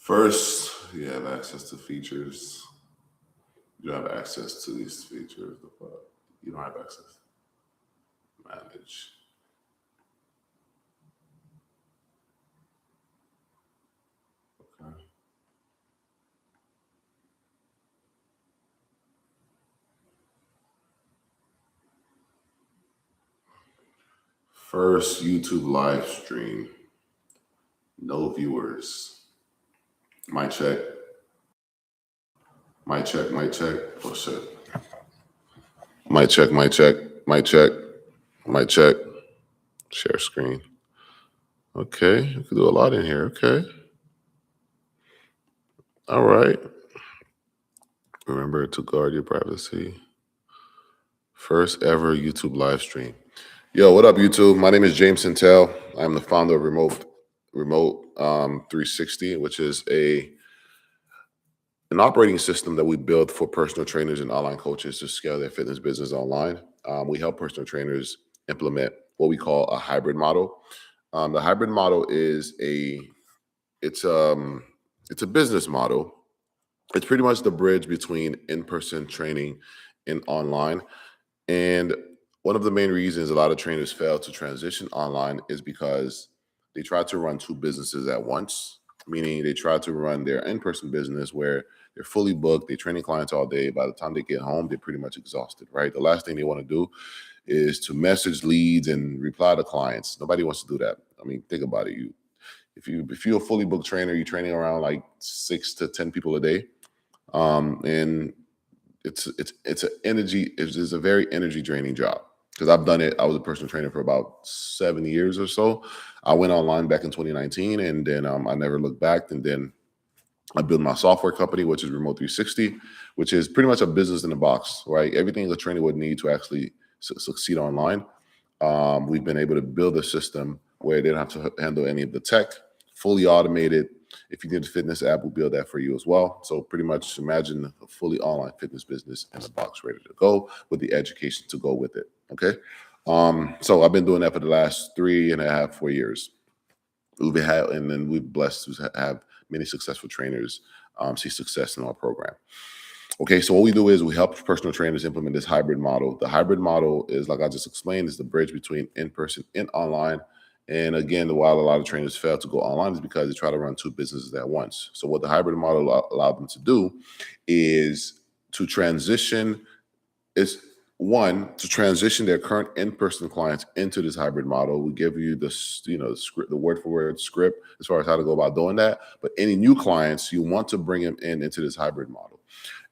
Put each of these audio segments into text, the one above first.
First, you have access to features. You don't have access to these features. You don't have access. Manage. Okay. First, YouTube live stream. No viewers. Mic check. Mic check. Mic check. Oh shit. Mic check. Mic check. Mic check. Mic check. Share screen. Okay, you can do a lot in here. Okay. All right. Remember to guard your privacy. First ever YouTube live stream. Yo, what up, YouTube? My name is James Sintel. I'm the founder of Remote 360, which is an operating system that we build for personal trainers and online coaches to scale their fitness business online. We help personal trainers implement what we call a hybrid model. The hybrid model is it's a business model. It's pretty much the bridge between in-person training and online. And one of the main reasons a lot of trainers fail to transition online is because they try to run two businesses at once, meaning they try to run their in-person business where they're fully booked, they're training clients all day. By the time they get home, they're pretty much exhausted, right? The last thing they want to do is to message leads and reply to clients. Nobody wants to do that. I mean, think about it. If you're a fully booked trainer, you're training around like 6 to 10 people a day, and it's a very energy draining job because I've done it. I was a personal trainer for about 7 years or so. I went online back in 2019, and then I never looked back. And then I built my software company, which is Remote 360, which is pretty much a business in a box, right? Everything a trainer would need to actually succeed online. We've been able to build a system where they don't have to handle any of the tech, fully automated. If you need a fitness app, we'll build that for you as well. So pretty much imagine a fully online fitness business in a box ready to go with the education to go with it. Okay. So I've been doing that for the last 3.5, 4 years. And then we've blessed to have many successful trainers see success in our program. Okay, so what we do is we help personal trainers implement this hybrid model. The hybrid model is, like I just explained, is the bridge between in-person and online. And again, while a lot of trainers fail to go online is because they try to run two businesses at once. So what the hybrid model allowed them to do is to transition is one, to transition their current in-person clients into this hybrid model. We give you this, the script, the word for word script as far as how to go about doing that. But any new clients, you want to bring them into this hybrid model.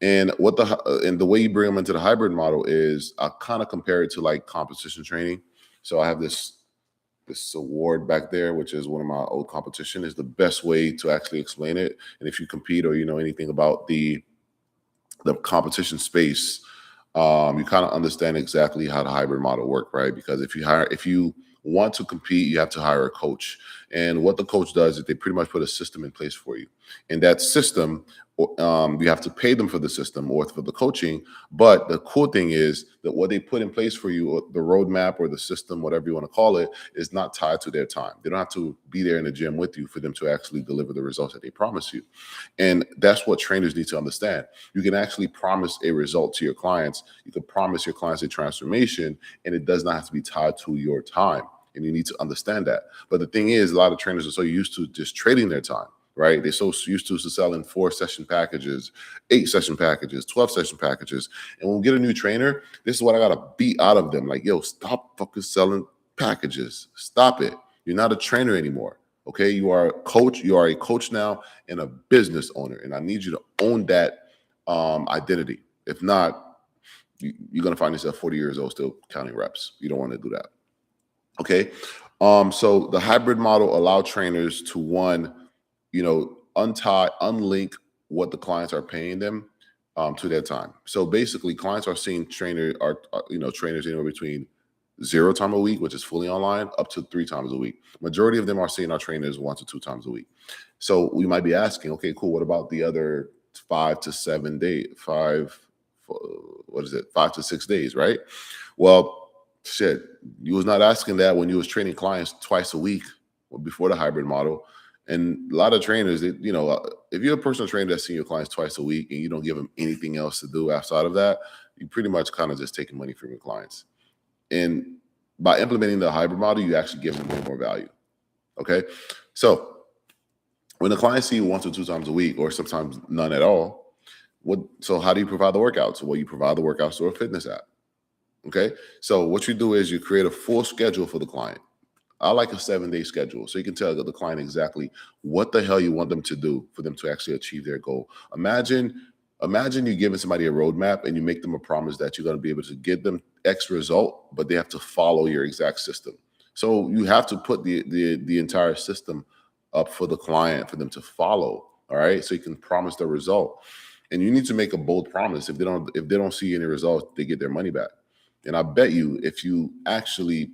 And the way you bring them into the hybrid model is I kind of compare it to like competition training. So I have this award back there, which is one of my old competition, is the best way to actually explain it. And if you compete or you know anything about the competition space, you kind of understand exactly how the hybrid model work, right? Because if you want to compete, you have to hire a coach. And what the coach does is they pretty much put a system in place for you. And that system, you have to pay them for the system or for the coaching. But the cool thing is that what they put in place for you, or the roadmap or the system, whatever you want to call it, is not tied to their time. They don't have to be there in the gym with you for them to actually deliver the results that they promise you. And that's what trainers need to understand. You can actually promise a result to your clients. You can promise your clients a transformation, and it does not have to be tied to your time. And you need to understand that. But the thing is, a lot of trainers are so used to just trading their time, right? They're so used to selling 4-session packages, 8-session packages, 12-session packages. And when we get a new trainer, this is what I got to beat out of them. Like, yo, stop fucking selling packages. Stop it. You're not a trainer anymore. Okay. You are a coach. You are a coach now and a business owner. And I need you to own that identity. If not, you're going to find yourself 40 years old still counting reps. You don't want to do that. Okay. So the hybrid model allow trainers to unlink what the clients are paying them to their time. So basically, clients are seeing trainers anywhere between 0 time a week, which is fully online, up to 3 times a week. Majority of them are seeing our trainers 1 to 2 times a week. So we might be asking, okay, cool. What about the other 5 to 7 days? 5 to 6 days, right? Well, shit, you was not asking that when you was training clients twice a week before the hybrid model. And a lot of trainers, if you're a personal trainer that's seeing your clients twice a week and you don't give them anything else to do outside of that, you pretty much kind of just taking money from your clients. And by implementing the hybrid model, you actually give them way more value. Okay. So when the clients see you once or two times a week, or sometimes none at all, so how do you provide the workouts? Well, you provide the workouts through a fitness app. Okay. So what you do is you create a full schedule for the client. I like a 7-day schedule, so you can tell the client exactly what the hell you want them to do for them to actually achieve their goal. Imagine you giving somebody a roadmap and you make them a promise that you're going to be able to get them X result, but they have to follow your exact system. So you have to put the entire system up for the client for them to follow. All right, so you can promise the result, and you need to make a bold promise. If they don't see any results, they get their money back. And I bet you, if you actually,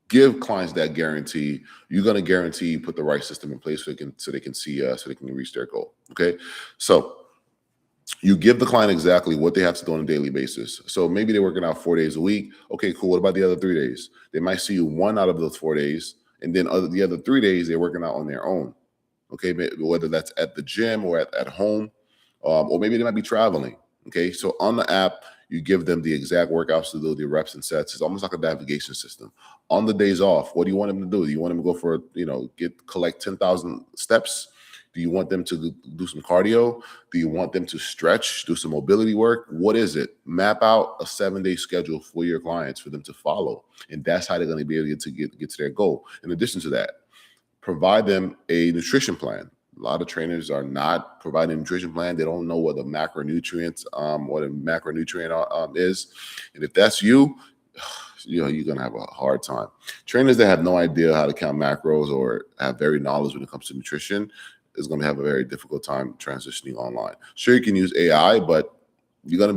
give clients that guarantee, you're going to guarantee put the right system in place so they can see so they can reach their goal. Okay, so you give the client exactly what they have to do on a daily basis. So maybe they're working out 4 days a week. Okay, cool. What about the other 3 days? They might see you one out of those 4 days, and then the other 3 days they're working out on their own. Okay, whether that's at the gym or at home, or maybe they might be traveling. Okay, so on the app, you give them the exact workouts to do, the reps and sets. It's almost like a navigation system. On the days off, what do you want them to do? Do you want them to go for, collect 10,000 steps? Do you want them to do some cardio? Do you want them to stretch, do some mobility work? What is it? Map out a 7-day schedule for your clients for them to follow. And that's how they're going to be able to get to their goal. In addition to that, provide them a nutrition plan. A lot of trainers are not providing a nutrition plan. They don't know what the macronutrients, is. And if that's you, you're going to have a hard time. Trainers that have no idea how to count macros or have very knowledge when it comes to nutrition is going to have a very difficult time transitioning online. Sure, you can use AI, but you're going to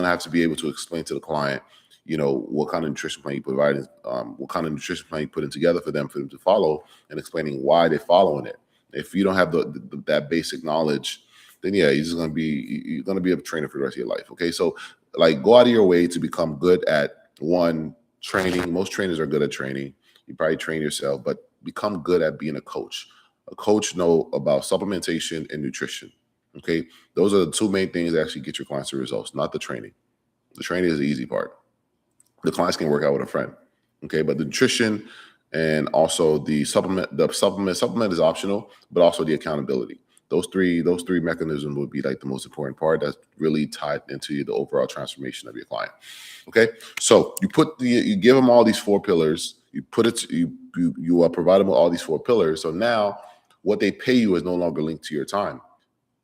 have to be able to explain to the client, what kind of nutrition plan you provide, what kind of nutrition plan you putting together for them to follow, and explaining why they're following it. If you don't have that basic knowledge, then you're going to be a trainer for the rest of your life. Okay, so go out of your way to become good at training. Most trainers are good at training. You probably train yourself, but become good at being a coach. A coach know about supplementation and nutrition. Okay, those are the two main things that actually get your clients the results, not the training. The training is the easy part. The clients can work out with a friend. Okay, but the nutrition and also the supplement is optional, but also the accountability. Those three mechanisms would be like the most important part. That's really tied into the overall transformation of your client. Okay, so you give them all these 4 pillars. You provide them with all these 4 pillars. So now what they pay you is no longer linked to your time,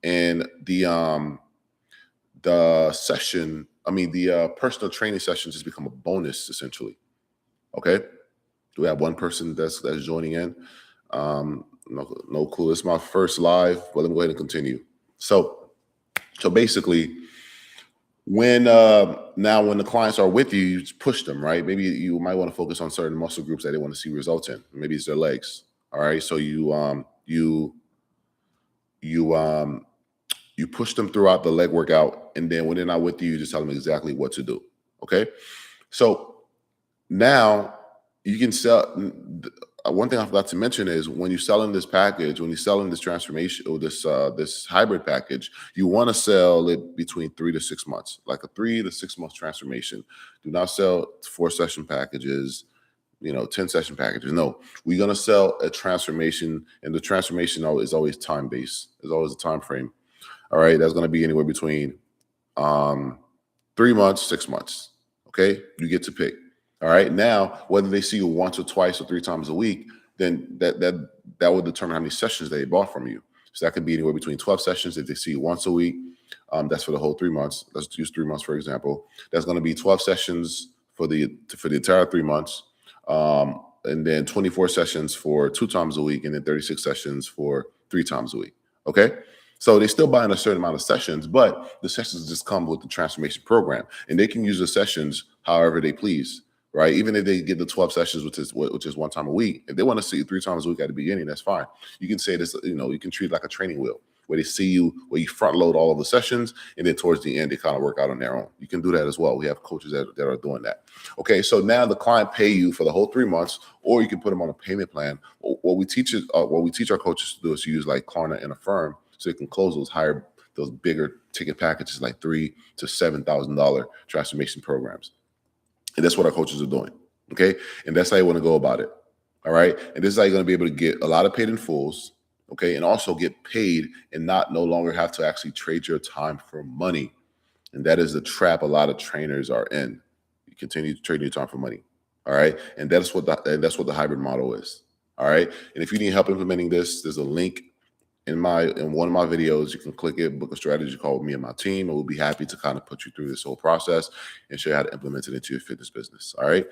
and the personal training sessions just become a bonus essentially. Okay. Do we have one person that's joining in? No clue. It's my first live, but let me go ahead and continue. So basically, when the clients are with you, you just push them, right? Maybe you might want to focus on certain muscle groups that they want to see results in. Maybe it's their legs. All right. So you push them throughout the leg workout, and then when they're not with you, you just tell them exactly what to do. Okay. So now you can sell. One thing I forgot to mention is when you're selling this package, when you're selling this transformation or this hybrid package, you want to sell it between 3 to 6 months, like a 3 to 6 month transformation. Do not sell 4-session packages, 10-session packages. No, we're going to sell a transformation, and the transformation is always time based. There's always a time frame. All right, that's going to be anywhere between 3 months, 6 months. Okay, you get to pick. All right. Now, whether they see you once or twice or 3 times a week, then that will determine how many sessions they bought from you. So that could be anywhere between 12 sessions if they see you once a week. That's for the whole 3 months. Let's use 3 months for example. That's going to be 12 sessions for the entire 3 months, and then 24 sessions for 2 times a week, and then 36 sessions for 3 times a week. Okay. So they still buying a certain amount of sessions, but the sessions just come with the transformation program, and they can use the sessions however they please. Right, even if they get the 12 sessions, which is 1 time a week, if they want to see you 3 times a week at the beginning, that's fine. You can say this, you can treat it like a training wheel, where they see you, where you front load all of the sessions, and then towards the end, they kind of work out on their own. You can do that as well. We have coaches that are doing that. Okay, so now the client pay you for the whole 3 months, or you can put them on a payment plan. What we teach our coaches to do is to use like Klarna and Affirm, so they can close those bigger ticket packages, like $3,000 to $7,000 transformation programs. And that's what our coaches are doing. Okay. And that's how you want to go about it. All right. And this is how you're going to be able to get a lot of paid in fulls. Okay. And also get paid and no longer have to actually trade your time for money. And that is the trap a lot of trainers are in. You continue to trade your time for money. All right. And that's what the hybrid model is. All right. And if you need help implementing this, there's a link in one of my videos. You can click it, book a strategy call with me and my team, and we'll be happy to kind of put you through this whole process and show you how to implement it into your fitness business. All right.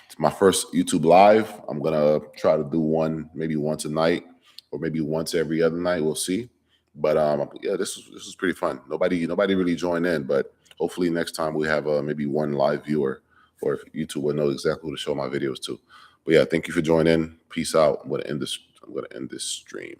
It's my first YouTube live. I'm gonna try to do one maybe once a night or maybe once every other night. We'll see. But yeah, this is pretty fun. Nobody really joined in, but hopefully next time we have maybe one live viewer, or if YouTube will know exactly who to show my videos to. But yeah, thank you for joining in. Peace out. I'm gonna end this stream.